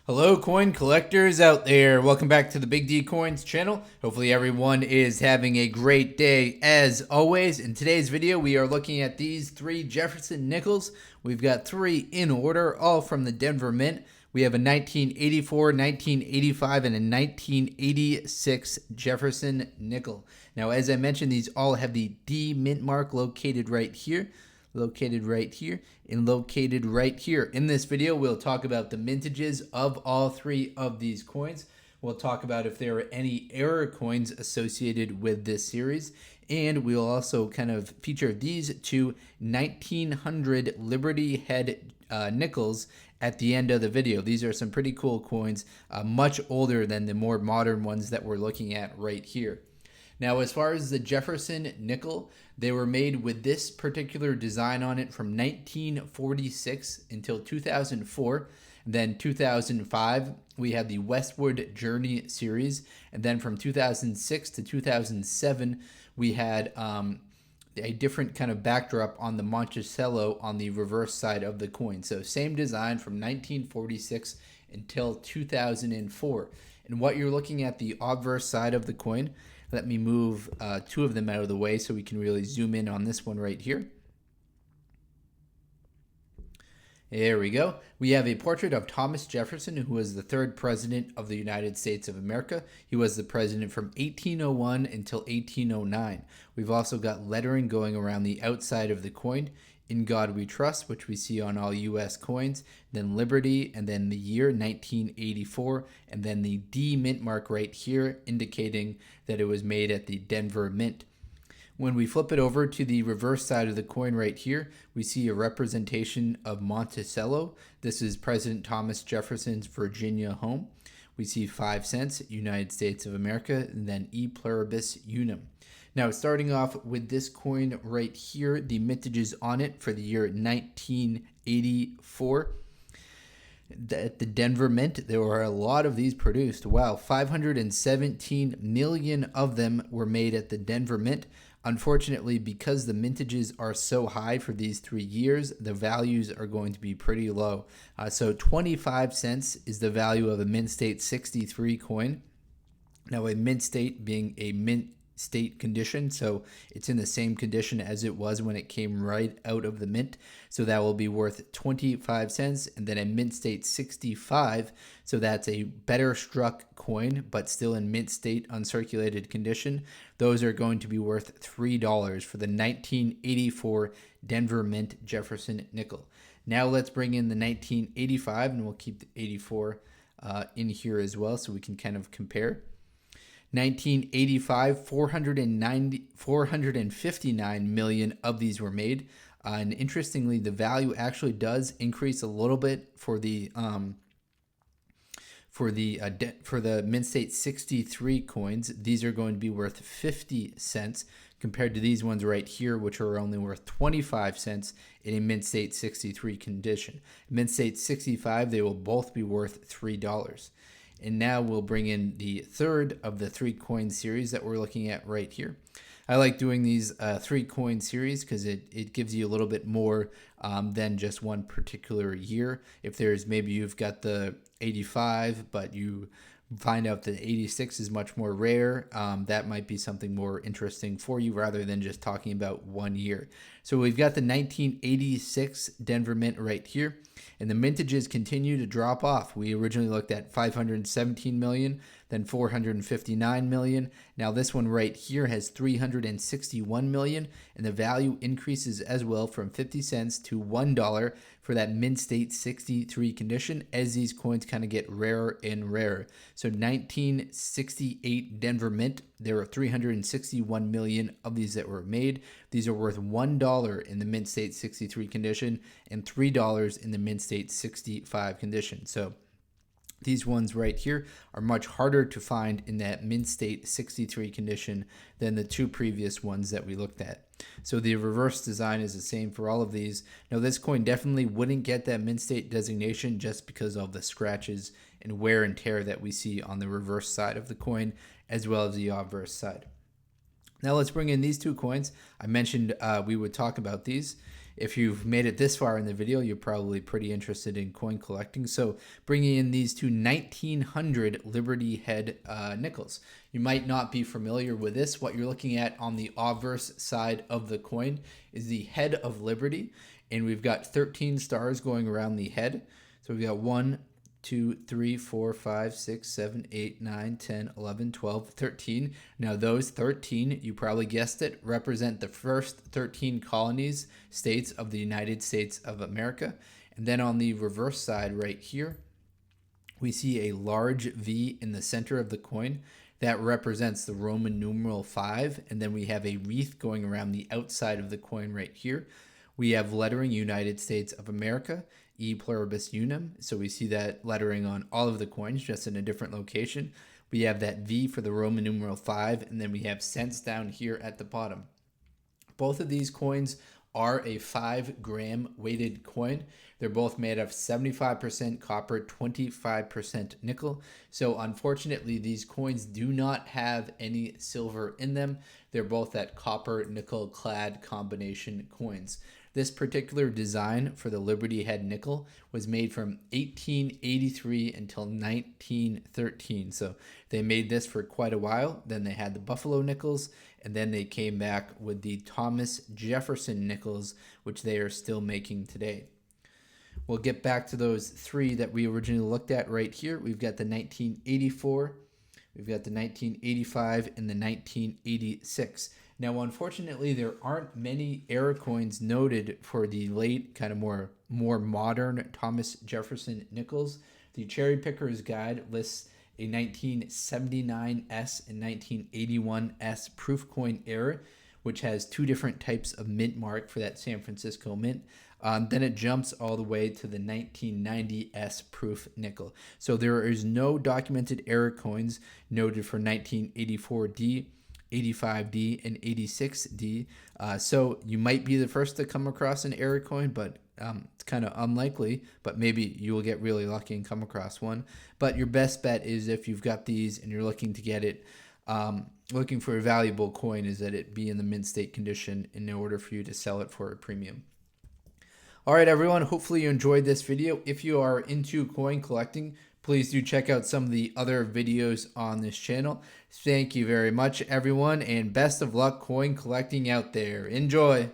Hello coin collectors out there. Welcome back to the Big D Coins channel. Hopefully everyone is having a great day as always. In today's video we are looking at these three Jefferson Nickels. We've got three in order, all from the Denver Mint. We have a 1984, 1985, and a 1986 Jefferson Nickel. Now as I mentioned, these all have the D mint mark located right here. And located right here. In this video, we'll talk about the mintages of all three of these coins. We'll talk about if there are any error coins associated with this series. And we'll also kind of feature these two 1900 Liberty Head nickels at the end of the video. These are some pretty cool coins, much older than the more modern ones that we're looking at right here. Now, as far as the Jefferson Nickel, they were made with this particular design on it from 1946 until 2004. Then 2005, we had the Westwood Journey series. And then from 2006 to 2007, we had a different kind of backdrop on the Monticello on the reverse side of the coin. So same design from 1946 until 2004. And what you're looking at, the obverse side of the coin, let me move two of them out of the way so we can really zoom in on this one right here. There we go. We have a portrait of Thomas Jefferson, who was the third president of the United States of America. He was the president from 1801 until 1809. We've also got lettering going around the outside of the coin. In God We Trust, which we see on all U.S. coins, then Liberty, and then the year 1984, and then the D mint mark right here, indicating that it was made at the Denver Mint. When we flip it over to the reverse side of the coin right here, we see a representation of Monticello. This is President Thomas Jefferson's Virginia home. We see 5 cents, United States of America, and then E pluribus unum. Now, starting off with this coin right here, the mintages on it for the year 1984. At the Denver Mint, there were a lot of these produced. Wow, 517 million of them were made at the Denver Mint. Unfortunately, because the mintages are so high for these 3 years, the values are going to be pretty low. So 25 cents is the value of a Mint State 63 coin. Now, a Mint State being a mint state condition, so it's in the same condition as it was when it came right out of the mint, so that will be worth 25 cents. And then a Mint State 65, so that's a better struck coin but still in mint state uncirculated condition. Those are going to be worth $3 for the 1984 Denver Mint Jefferson Nickel. Now let's bring in the 1985, and we'll keep the 84 in here as well so we can kind of compare. 1985, 459 million of these were made. And interestingly, the value actually does increase a little bit for the Mint State 63 coins. These are going to be worth 50 cents compared to these ones right here, which are only worth 25 cents in a Mint State 63 condition. Mint State 65, they will both be worth $3. And now we'll bring in the third of the 3 coin series that we're looking at right here. I like doing these 3 coin series because it gives you a little bit more than just one particular year. If there's maybe you've got the 85, but you find out that 86 is much more rare, that might be something more interesting for you rather than just talking about 1 year. So we've got the 1986 Denver Mint right here, and the mintages continue to drop off. We originally looked at 517 million, then 459 million. Now this one right here has 361 million, and the value increases as well from 50 cents to $1 for that Mint State 63 condition as these coins kind of get rarer and rarer. So 1968 Denver Mint, there were 361 million of these that were made. These are worth $1 in the Mint State 63 condition and $3 in the Mint State 65 condition. So these ones right here are much harder to find in that Mint State 63 condition than the 2 previous ones that we looked at. So the reverse design is the same for all of these. Now this coin definitely wouldn't get that Mint State designation just because of the scratches and wear and tear that we see on the reverse side of the coin as well as the obverse side. Now let's bring in these 2 coins. I mentioned we would talk about these. If you've made it this far in the video, you're probably pretty interested in coin collecting. So bringing in these two 1900 Liberty Head nickels. You might not be familiar with this. What you're looking at on the obverse side of the coin is the head of Liberty. And we've got 13 stars going around the head. So we've got 1, 2, 3, 4, 5, 6, 7, 8, 9, 10, 11, 12, 13. Now those 13, you probably guessed it, represent the first 13 colonies, states of the United States of America. And then on the reverse side right here, we see a large V in the center of the coin. That represents the Roman numeral 5. And then we have a wreath going around the outside of the coin right here. We have lettering United States of America, E pluribus unum. So we see that lettering on all of the coins, just in a different location. We have that V for the Roman numeral 5, and then we have cents down here at the bottom. Both of these coins are a 5-gram weighted coin. They're both made of 75% copper, 25% nickel. So unfortunately, these coins do not have any silver in them. They're both that copper nickel clad combination coins. This particular design for the Liberty Head nickel was made from 1883 until 1913. So they made this for quite a while. Then they had the Buffalo nickels, and then they came back with the Thomas Jefferson nickels, which they are still making today. We'll get back to those three that we originally looked at right here. We've got the 1984, we've got the 1985, and the 1986. Now, unfortunately, there aren't many era coins noted for the late, kind of more modern Thomas Jefferson nickels. The Cherry Picker's Guide lists a 1979S and 1981S proof coin era, which has two different types of mint mark for that San Francisco mint. Then it jumps all the way to the 1990S proof nickel. So there is no documented era coins noted for 1984D, 85D, and 86D. So you might be the first to come across an era coin, but it's kind of unlikely, but maybe you will get really lucky and come across one. But your best bet is, if you've got these and you're looking to get it, looking for a valuable coin, is that it be in the mint state condition in order for you to sell it for a premium. All right, everyone, hopefully you enjoyed this video. If you are into coin collecting, please do check out some of the other videos on this channel. Thank you very much, everyone, and best of luck coin collecting out there. Enjoy!